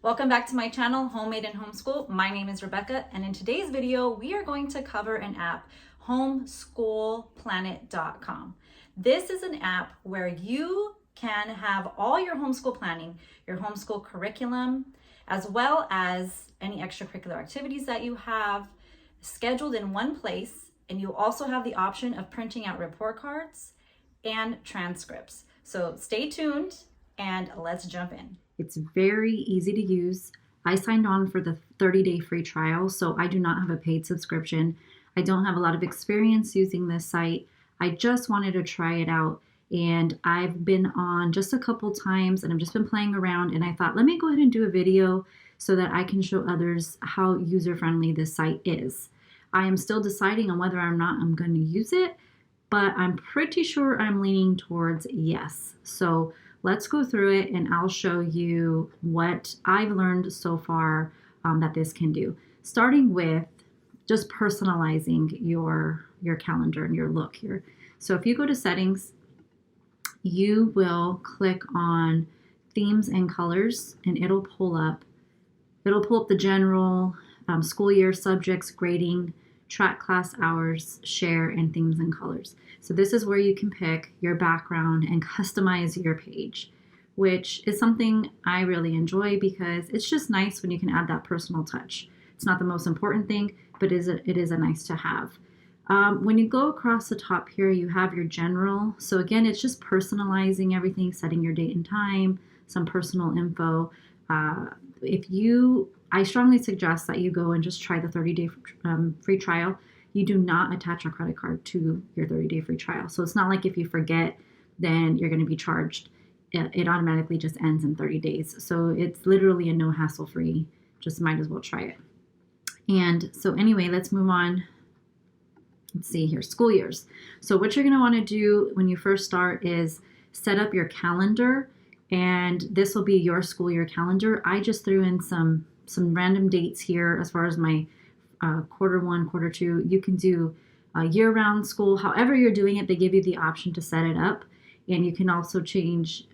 Welcome back to my channel, Homemade and Homeschool. My name is Rebecca, and in today's video, we are going to cover an app, homeschoolplanet.com. This is an app where you can have all your homeschool planning, your homeschool curriculum, as well as any extracurricular activities that you have scheduled in one place. And you also have the option of printing out report cards and transcripts. So stay tuned and let's jump in. It's very easy to use. I signed on for the 30-day free trial, so I do not have a paid subscription. I don't have a lot of experience using this site. I just wanted to try it out, and I've been on just a couple times and I've just been playing around, and I thought, let me go ahead and do a video so that I can show others how user-friendly this site is. I am still deciding on whether or not I'm going to use it, but I'm pretty sure I'm leaning towards yes. So let's go through it and I'll show you what I've learned so far that this can do. Starting with just personalizing your calendar and your look here. So if you go to settings, you will click on themes and colors and it'll pull up the general school year subjects, grading, track class hours, share, and themes and colors. So this is where you can pick your background and customize your page, which is something I really enjoy because it's just nice when you can add that personal touch. It's not the most important thing, but it is a nice to have. When you go across the top here, you have your general. So again, it's just personalizing everything, setting your date and time, some personal info. I strongly suggest that you go and just try the 30-day free trial. You do not attach a credit card to your 30-day free trial. So it's not like if you forget, then you're going to be charged. It automatically just ends in 30 days. So it's literally a no hassle free. Just might as well try it. And so anyway, let's move on. Let's see here, school years. So what you're going to want to do when you first start is set up your calendar, and this will be your school year calendar. I just threw in some random dates here as far as my quarter one, quarter two. You can do year-round school. However you're doing it, they give you the option to set it up. And you can also change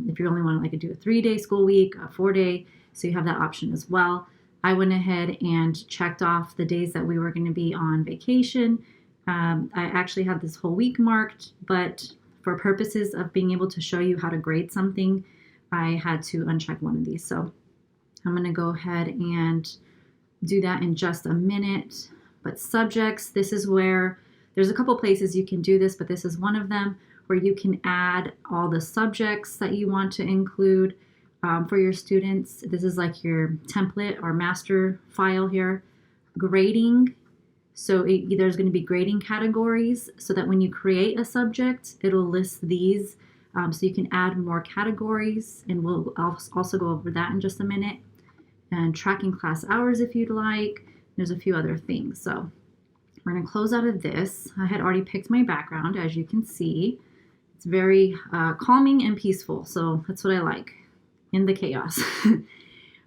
if you only want to do a 3-day school week, a 4-day. So you have that option as well. I went ahead and checked off the days that we were going to be on vacation. I actually had this whole week marked, but for purposes of being able to show you how to grade something, I had to uncheck one of these. So I'm going to go ahead and do that in just a minute. But subjects, this is where there's a couple places you can do this, but this is one of them where you can add all the subjects that you want to include for your students. This is like your template or master file here. Grading, so there's going to be grading categories so that when you create a subject, it'll list these. So you can add more categories, and we'll also go over that in just a minute. And tracking class hours if you'd like. There's a few other things. So we're going to close out of this. I had already picked my background, as you can see. It's very calming and peaceful, so that's what I like in the chaos.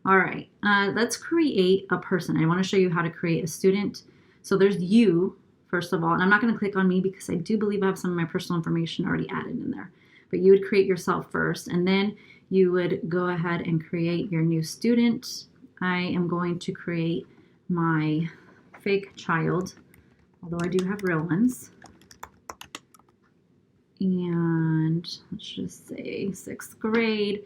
All right, let's create a person. I want to show you how to create a student. So there's you, first of all, and I'm not going to click on me because I do believe I have some of my personal information already added in there. But you would create yourself first, and then you would go ahead and create your new student. I am going to create my fake child, although I do have real ones. And let's just say 6th grade.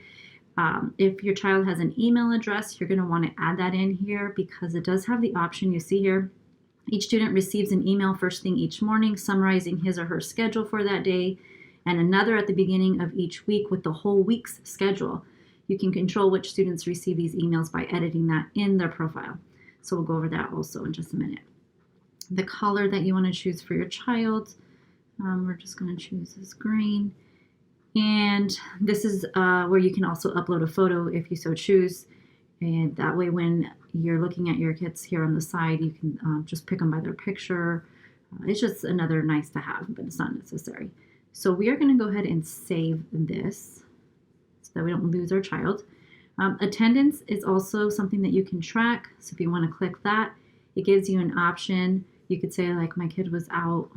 If your child has an email address, you're going to want to add that in here because it does have the option. You see here, each student receives an email first thing each morning summarizing his or her schedule for that day, and another at the beginning of each week with the whole week's schedule. You can control which students receive these emails by editing that in their profile. So we'll go over that also in just a minute. The color that you want to choose for your child. We're just going to choose this green. And this is where you can also upload a photo if you so choose. And that way when you're looking at your kids here on the side, you can just pick them by their picture. It's just another nice to have, but it's not necessary. So we are going to go ahead and save this so that we don't lose our child. Attendance is also something that you can track. So if you want to click that, it gives you an option. You could say like my kid was out,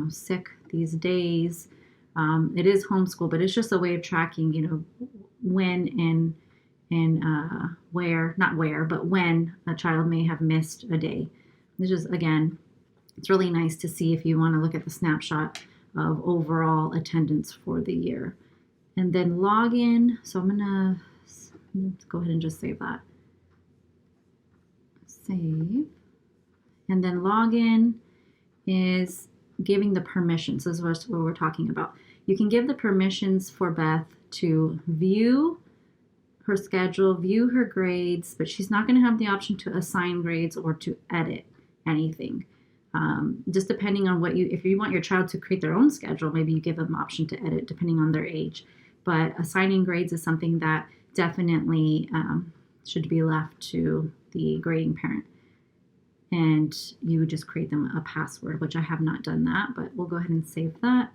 sick these days. It is homeschool, but it's just a way of tracking, when and but when a child may have missed a day. This is, again, it's really nice to see if you want to look at the snapshot of overall attendance for the year. And then log in. So I'm going to go ahead and just save that. Save. And then log in is giving the permissions. This is what we're talking about. You can give the permissions for Beth to view her schedule, view her grades, but she's not going to have the option to assign grades or to edit anything. Just depending on if you want your child to create their own schedule, maybe you give them an option to edit depending on their age. But assigning grades is something that definitely should be left to the grading parent. And you just create them a password, which I have not done that, but we'll go ahead and save that.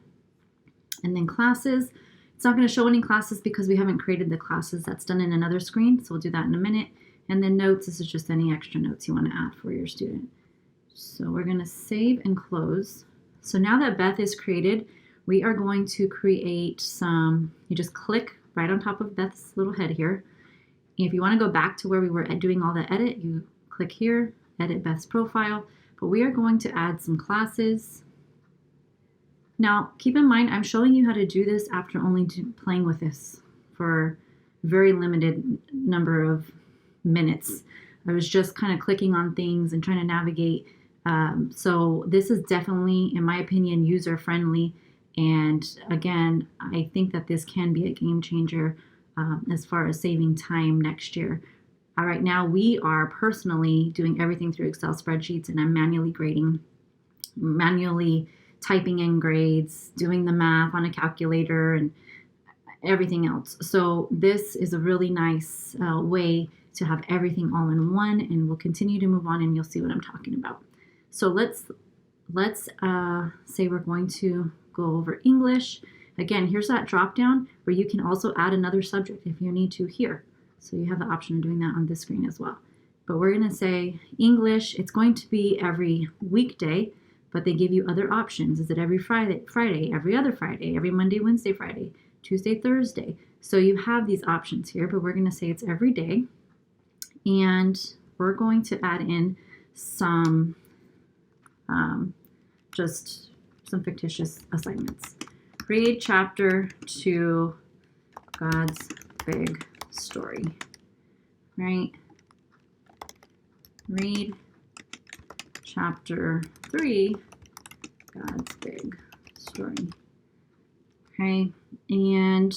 And then classes. It's not going to show any classes because we haven't created the classes. That's done in another screen, so we'll do that in a minute. And then notes, this is just any extra notes you want to add for your student. So we're going to save and close. So now that Beth is created, we are going to create some, you just click right on top of Beth's little head here. If you want to go back to where we were doing all the edit, you click here, edit Beth's profile. But we are going to add some classes. Now, keep in mind, I'm showing you how to do this after only playing with this for a very limited number of minutes. I was just kind of clicking on things and trying to navigate. So this is definitely, in my opinion, user-friendly. And again, I think that this can be a game changer as far as saving time next year. Right now, we are personally doing everything through Excel spreadsheets, and I'm manually grading, manually typing in grades, doing the math on a calculator, and everything else. So this is a really nice way to have everything all in one, and we'll continue to move on, and you'll see what I'm talking about. So let's say we're going to go over English. Again, here's that drop down where you can also add another subject if you need to here. So you have the option of doing that on this screen as well. But we're going to say English. It's going to be every weekday, but they give you other options. Is it every Friday, every other Friday, every Monday, Wednesday, Friday, Tuesday, Thursday? So you have these options here, but we're going to say it's every day. And we're going to add in some, just some fictitious assignments. Read chapter 2, God's Big Story, right? Read chapter 3, God's Big Story. Okay, and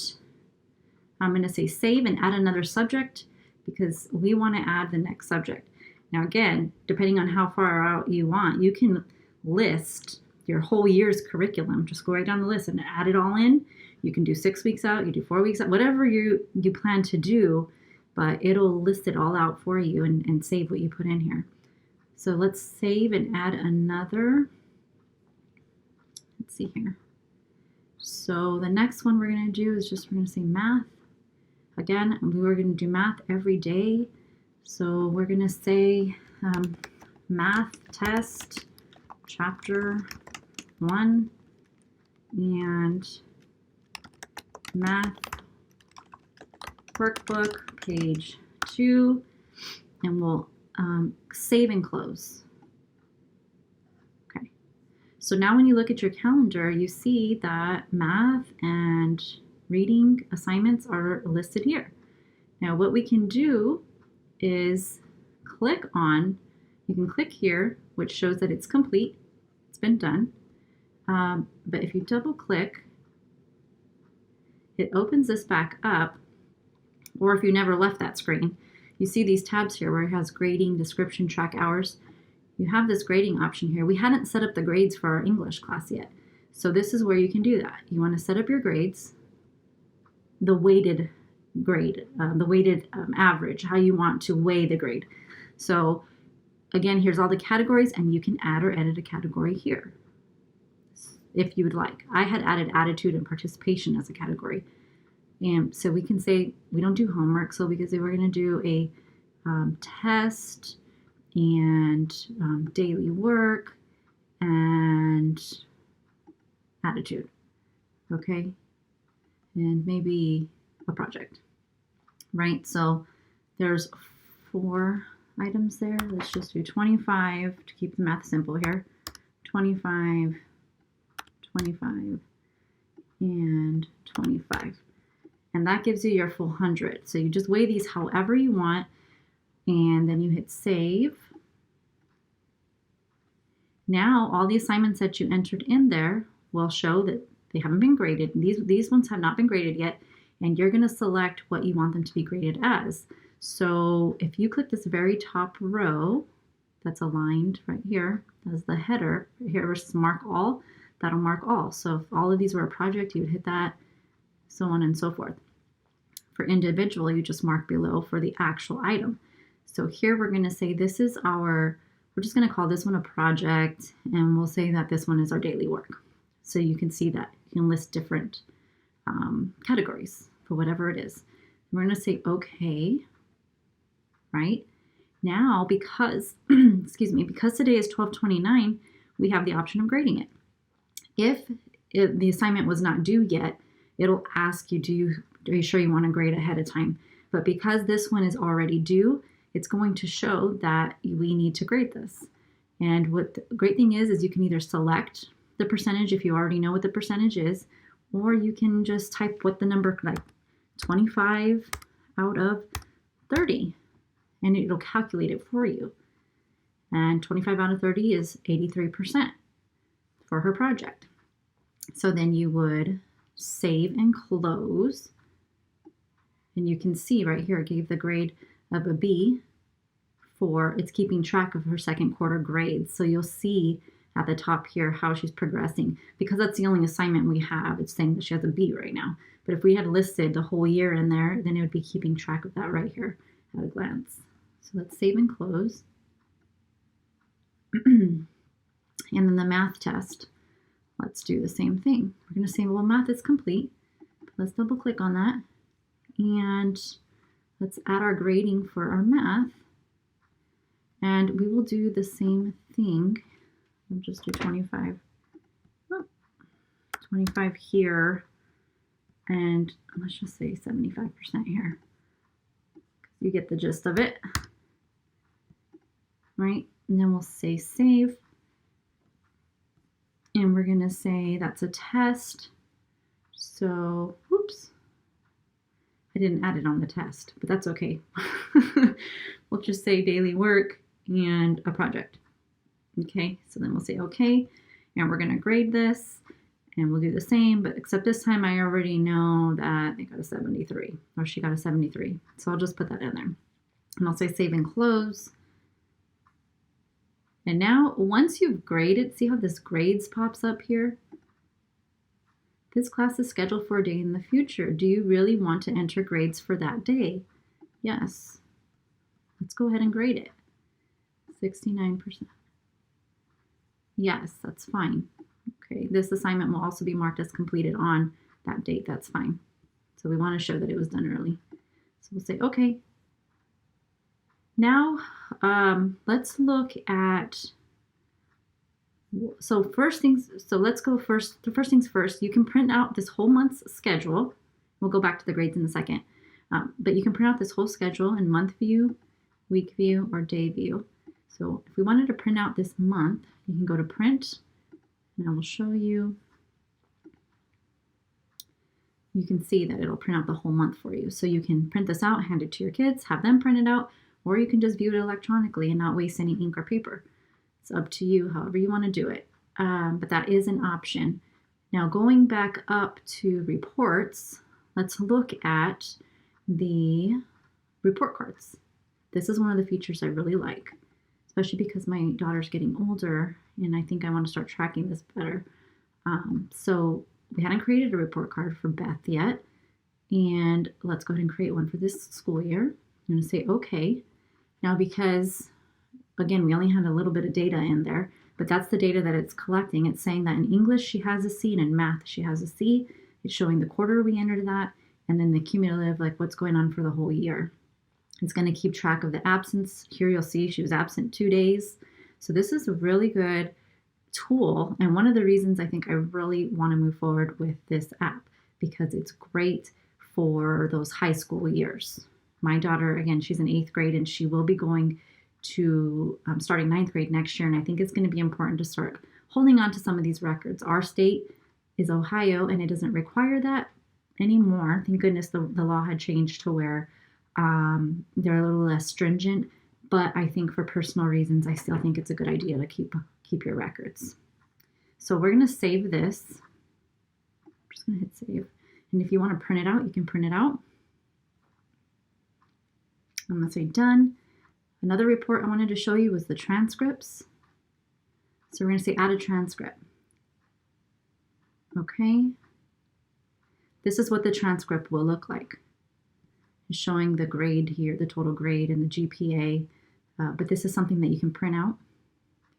I'm going to say save and add another subject because we want to add the next subject. Now again, depending on how far out you want, you can list your whole year's curriculum. Just go right down the list and add it all in. You can do 6 weeks out, you do 4 weeks out, whatever you plan to do, but it'll list it all out for you and save what you put in here. So let's save and add another. Let's see here. So the next one we're going to do is we're going to say math. Again, we're going to do math every day. So we're going to say math test chapter 1 and math workbook page 2, and we'll save and close. Okay, so now when you look at your calendar, you see that math and reading assignments are listed here. Now what we can do is you can click here, which shows that it's complete, it's been done. But if you double click, it opens this back up, or if you never left that screen, you see these tabs here where it has grading, description, track hours. You have this grading option here. We hadn't set up the grades for our English class yet. So this is where you can do that. You want to set up your grades, the weighted grade, the weighted average, how you want to weigh the grade. So again, here's all the categories, and you can add or edit a category here if you would like. I had added attitude and participation as a category. And so we can say we don't do homework, so we can say we're going to do a test and daily work and attitude, okay? And maybe a project, right? So There's 4 items there. Let's just do 25 to keep the math simple here. 25, 25, and 25. And that gives you your full 100. So you just weigh these however you want, and then you hit save. Now all the assignments that you entered in there will show that they haven't been graded. These ones have not been graded yet, and you're going to select what you want them to be graded as. So if you click this very top row that's aligned right here as the header right here versus mark all, that'll mark all. So if all of these were a project, you would hit that, so on and so forth. For individual, you just mark below for the actual item. So here we're going to say this is we're just going to call this one a project, and we'll say that this one is our daily work. So you can see that you can list different categories for whatever it is. We're going to say okay, right? Now, because, excuse me, because today is 12/29, we have the option of grading it. If the assignment was not due yet, it'll ask you, are you sure you want to grade ahead of time? But because this one is already due, it's going to show that we need to grade this. And what the great thing is you can either select the percentage if you already know what the percentage is, or you can just type what the number, like 25 out of 30, and it'll calculate it for you. And 25 out of 30 is 83% for her project. So then you would save and close. And you can see right here, it gave the grade of a B for, it's keeping track of her second quarter grades. So you'll see at the top here how she's progressing. Because that's the only assignment we have, it's saying that she has a B right now. But if we had listed the whole year in there, then it would be keeping track of that right here at a glance. So let's save and close. And then the math test, let's do the same thing. We're going to say, well, math is complete. Let's double click on that. And let's add our grading for our math. And we will do the same thing. We'll just do 25. 25 here. And let's just say 75% here. You get the gist of it. Right? And then we'll say save. And we're going to say that's a test. So, whoops. I didn't add it on the test, but that's okay. We'll just say daily work and a project. Okay, so then we'll say okay, and we're going to grade this, and we'll do the same, but except this time I already know that they got a 73, or she got a 73. So I'll just put that in there. And I'll say save and close. And now, once you've graded, see how this grades pops up here? This class is scheduled for a day in the future. Do you really want to enter grades for that day? Yes. Let's go ahead and grade it. 69%. Yes, that's fine. Okay, this assignment will also be marked as completed on that date. That's fine. So we want to show that it was done early. So we'll say, okay. Now, let's look at, so let's go first. The first things first, you can print out this whole month's schedule. We'll go back to the grades in a second. But you can print out this whole schedule in month view, week view, or day view. So if we wanted to print out this month, you can go to print, and I will show you. You can see that it'll print out the whole month for you. So you can print this out, hand it to your kids, have them print it out, or you can just view it electronically and not waste any ink or paper. It's up to you, however you want to do it. But that is an option. Now going back up to reports, let's look at the report cards. This is one of the features I really like, especially because my daughter's getting older and I think I want to start tracking this better. So we hadn't created a report card for Beth yet, and let's go ahead and create one for this school year. I'm going to say okay. Now because, again, we only had a little bit of data in there, but that's the data that it's collecting. It's saying that in English she has a C and in math she has a C. It's showing the quarter we entered that, and then the cumulative, like what's going on for the whole year. It's going to keep track of the absence. Here you'll see she was absent 2 days. So this is a really good tool, and one of the reasons I think I really want to move forward with this app, because it's great for those high school years. My daughter, again, she's in 8th grade, and she will be going to starting 9th grade next year. And I think it's going to be important to start holding on to some of these records. Our state is Ohio, and it doesn't require that anymore. Thank goodness the law had changed to where they're a little less stringent. But I think for personal reasons, I still think it's a good idea to keep your records. So we're going to save this. I'm just going to hit save. And if you want to print it out, you can print it out. I'm going to say done. Another report I wanted to show you was the transcripts. So we're going to say add a transcript. Okay. This is what the transcript will look like. It's showing the grade here, the total grade and the GPA. But this is something that you can print out.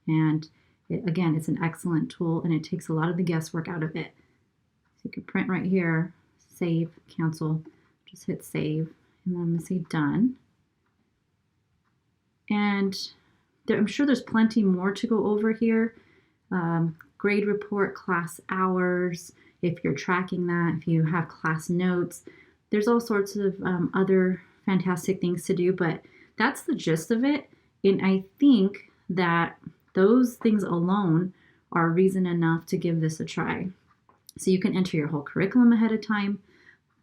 And again, it's an excellent tool, and it takes a lot of the guesswork out of it. So you can print right here, save, cancel, just hit save, and then I'm going to say done. And I'm sure there's plenty more to go over here. Grade report, class hours, if you're tracking that, if you have class notes. There's all sorts of other fantastic things to do, but that's the gist of it. And I think that those things alone are reason enough to give this a try. So you can enter your whole curriculum ahead of time.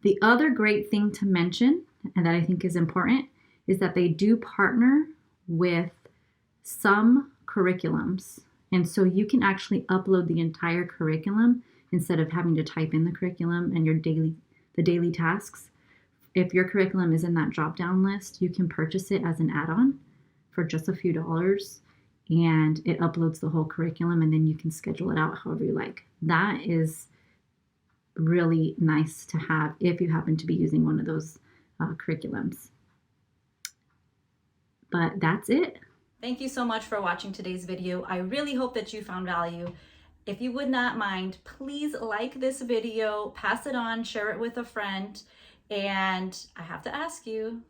The other great thing to mention, and that I think is important, is that they do partner with some curriculums. And so you can actually upload the entire curriculum instead of having to type in the curriculum and the daily tasks. If your curriculum is in that drop-down list, you can purchase it as an add-on for just a few dollars, and it uploads the whole curriculum, and then you can schedule it out however you like. That is really nice to have if you happen to be using one of those curriculums. But that's it. Thank you so much for watching today's video. I really hope that you found value. If you would not mind, please like this video, pass it on, share it with a friend. And I have to ask you,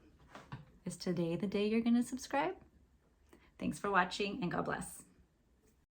is today the day you're going to subscribe? Thanks for watching, and God bless.